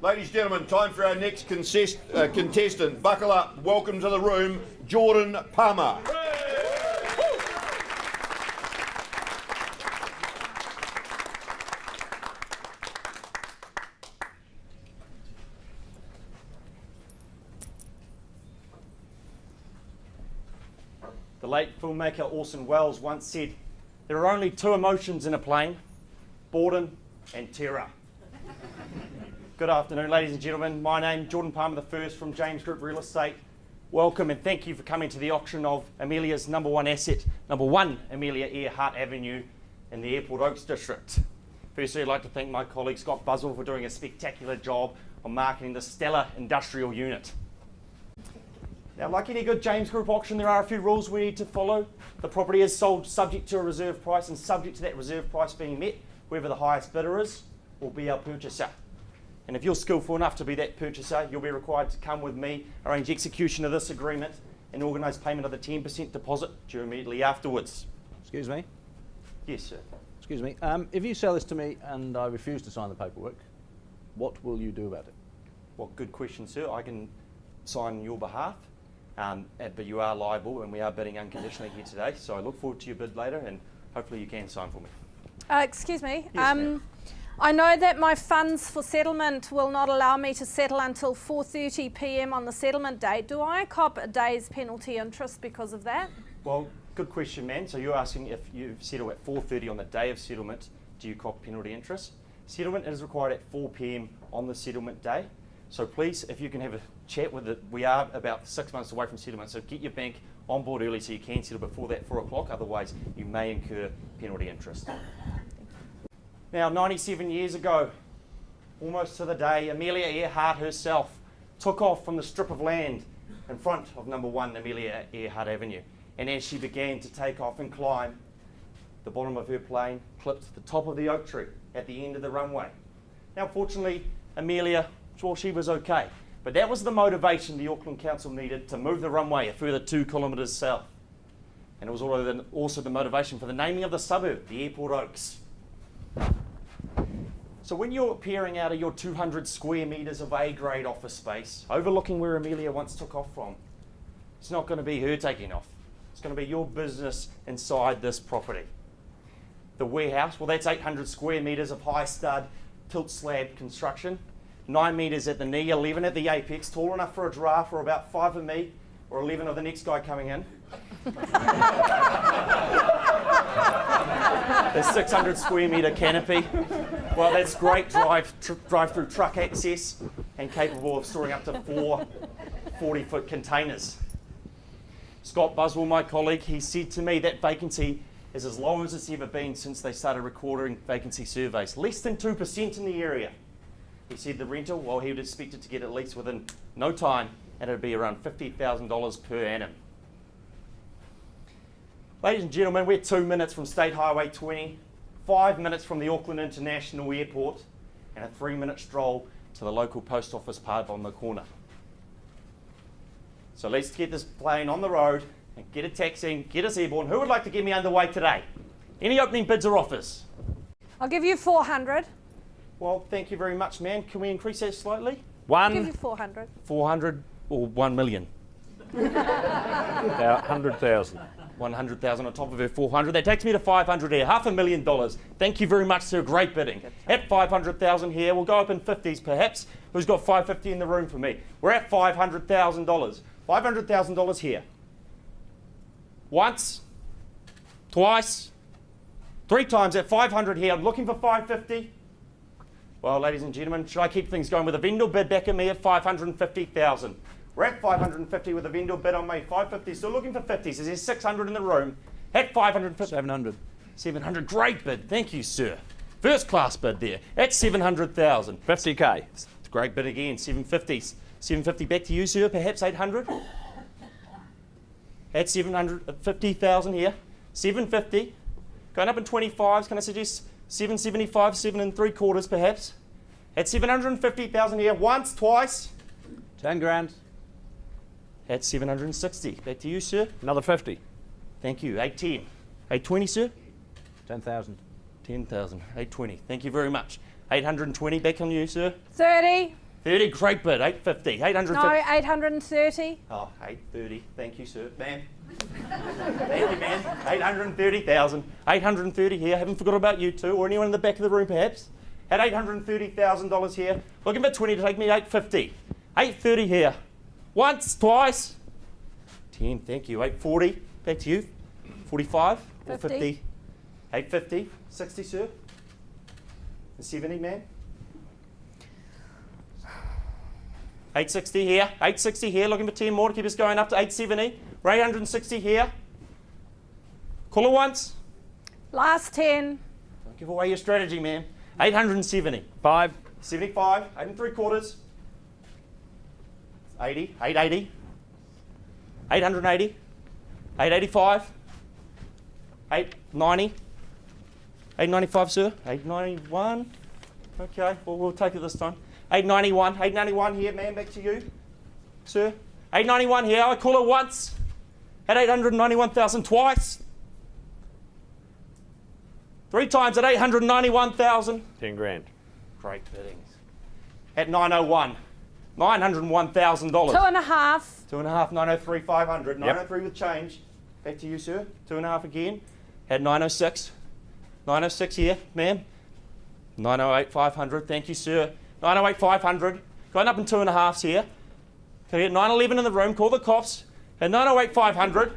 Ladies and gentlemen, time for our next contestant. Buckle up. Welcome to the room, Jordan Palmer. The late filmmaker Orson Welles once said, "There are only two emotions in a plane, boredom and terror." Good afternoon, ladies and gentlemen. My name is Jordan Palmer I from James Group Real Estate. Welcome and thank you for coming to the auction of Amelia's number one asset, number 1 Amelia Earhart Avenue in the Airport Oaks district. Firstly, I'd like to thank my colleague Scott Buswell for doing a spectacular job on marketing the stellar industrial unit. Now, like any good James Group auction, there are a few rules we need to follow. The property is sold subject to a reserve price, and subject to that reserve price being met, whoever the highest bidder is will be our purchaser. And if you're skillful enough to be that purchaser, you'll be required to come with me, arrange execution of this agreement, and organise payment of the 10% deposit due immediately afterwards. Excuse me? Yes, sir. Excuse me. If you sell this to me and I refuse to sign the paperwork, what will you do about it? Well, good question, sir. I can sign on your behalf. But you are liable, and we are bidding unconditionally here today, so I look forward to your bid later, and hopefully you can sign for me. Excuse me. Yes, I know that my funds for settlement will not allow me to settle until 4:30 p.m. on the settlement date. Do I cop a day's penalty interest because of that? Well, good question, ma'am. So you're asking if you settle at 4:30 on the day of settlement, do you cop penalty interest? Settlement is required at 4 p.m. on the settlement day. So please, if you can have a chat with it, we are about 6 months away from settlement, so get your bank on board early so you can settle before that 4 o'clock, otherwise you may incur penalty interest. Now, 97 years ago, almost to the day, Amelia Earhart herself took off from the strip of land in front of number 1 Amelia Earhart Avenue, and as she began to take off and climb, the bottom of her plane clipped the top of the oak tree at the end of the runway. Now, fortunately, Amelia, well, she was okay. But that was the motivation the Auckland Council needed to move the runway a further 2 kilometres south. And it was also the motivation for the naming of the suburb, the Airport Oaks. So when you're peering out of your 200 square metres of A-grade office space, overlooking where Amelia once took off from, it's not going to be her taking off. It's going to be your business inside this property. The warehouse, well, that's 800 square metres of high stud, tilt slab construction. 9 metres at the knee, 11 at the apex, tall enough for a giraffe, or about 5 of me, or 11 of the next guy coming in. The 600 square metre canopy. Well, that's great drive-through truck access and capable of storing up to 4 40-foot containers. Scott Buswell, my colleague, he said to me that vacancy is as low as it's ever been since they started recording vacancy surveys. Less than 2% in the area. He said the rental, well, he would expect it to get at least within no time, and it would be around $50,000 per annum. Ladies and gentlemen, we're 2 minutes from State Highway 20, 5 minutes from the Auckland International Airport, and a 3-minute stroll to the local post office pub on the corner. So let's get this plane on the road and get a taxi and get us airborne. Who would like to get me underway today? Any opening bids or offers? I'll give you 400. Well, thank you very much, man. Can we increase that slightly? I'll give you 400. 400 or 1 million? 100,000. 100,000 on top of her 400. That takes me to 500 here, $500,000. Thank you very much, sir. Great bidding. At 500,000 here, we'll go up in 50s perhaps. Who's got 550 in the room for me? We're at $500,000. $500,000 here. Once, twice, 3 times at 500 here. I'm looking for 550. Well, ladies and gentlemen, should I keep things going with a vendor bid back at me at 550,000? We're at 550 with a vendor bid on me, 550. Still looking for 50s. Is there 600 in the room? At 550. 700. 700. Great bid. Thank you, sir. First class bid there. At 700,000. 50k. It's a great bid again. 750s. 750 back to you, sir. Perhaps 800. At 750,000 here. 750. Going up in 25s. Can I suggest 775, 7 3/4 perhaps? At 750,000 here. Once, twice. 10 grand. At 760. Back to you, sir. Another 50. Thank you. 810. 820, sir. 10,000. 10,000. 820. Thank you very much. 820. Back on you, sir. 30. 30, great bid. 850. 850. No, 830. Oh, 830. Thank you, sir. Ma'am. Thank you, ma'am. 830,000. 830 here. Haven't forgot about you two, or anyone in the back of the room, perhaps. At $830,000 here. Looking for 20 to take me 850. 830 here. Once, twice. 10, thank you. 840. Back to you. 45 or 50. 850. 60, sir. 70, ma'am. 860 here. 860 here. Looking for 10 more to keep us going up to 870. 860 here. Call it once. Last 10. Don't give away your strategy, ma'am. 870. 5. 75. 8 3/4. 80. 880. 880. 885. 890. 895, sir. 891. Okay, well, we'll take it this time. 891. 891 here, ma'am. Back to you, sir. 891 here. I call it once. At 891,000 twice. 3 times at 891,000. 10 grand. Great biddings. At 901. $901,000. 2.5. 2.5, 903, 500. 903 with change. Back to you, sir. 2.5 again. At 906. 906 here, ma'am. 908, 500. Thank you, sir. 908, 500. Going up in 2.5s here. Can I get 911 in the room? Call the cops. At 908, 500.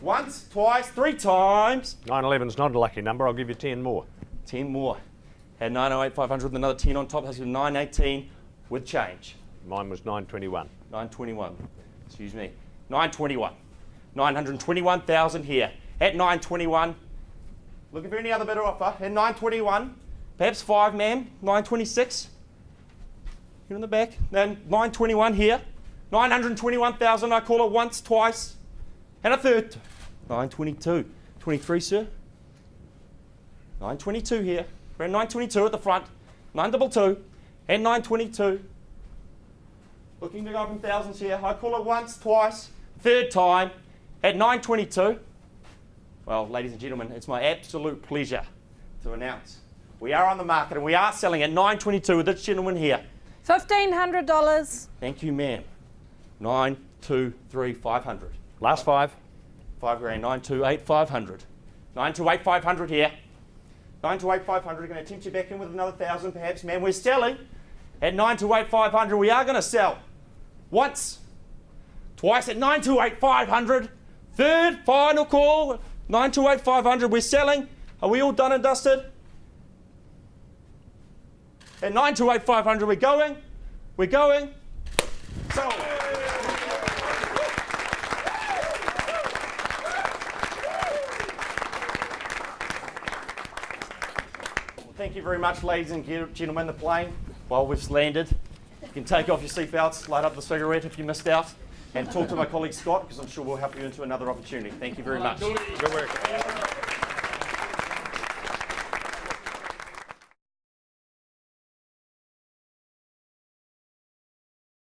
Once, twice, 3 times. 911's not a lucky number. I'll give you 10 more. 10 more. At 908, 500, and another 10 on top. That's 918 with change. Mine was 921. 921. Excuse me. 921. 921,000 here. At 921. Looking for any other better offer. At 921. Perhaps 5, ma'am. 926. Here in the back. Then 921 here. 921,000. I call it once, twice, and a third. 922. 23, sir. 922 here. We're at 922 at the front. 922 and 922. Looking to go up in thousands here. I call it once, twice, third time at 922. Well, ladies and gentlemen, it's my absolute pleasure to announce we are on the market and we are selling at 922 with this gentleman here. $1,500. Thank you, ma'am. 923 500. Last 5. 5 grand. 928 500. 928 500 here. 928 500. Going to tempt you back in with another 1,000 perhaps, ma'am. We're selling at 928 500. We are going to sell once, twice at 928 500. Third, final call. 928 500. We're selling. Are we all done and dusted? At 928 500. We're going. We're going. Sold. Thank you very much, ladies and gentlemen. The plane, while we've landed, you can take off your seatbelts, light up the cigarette if you missed out, and talk to my colleague Scott, because I'm sure we'll help you into another opportunity. Thank you very much. Good work.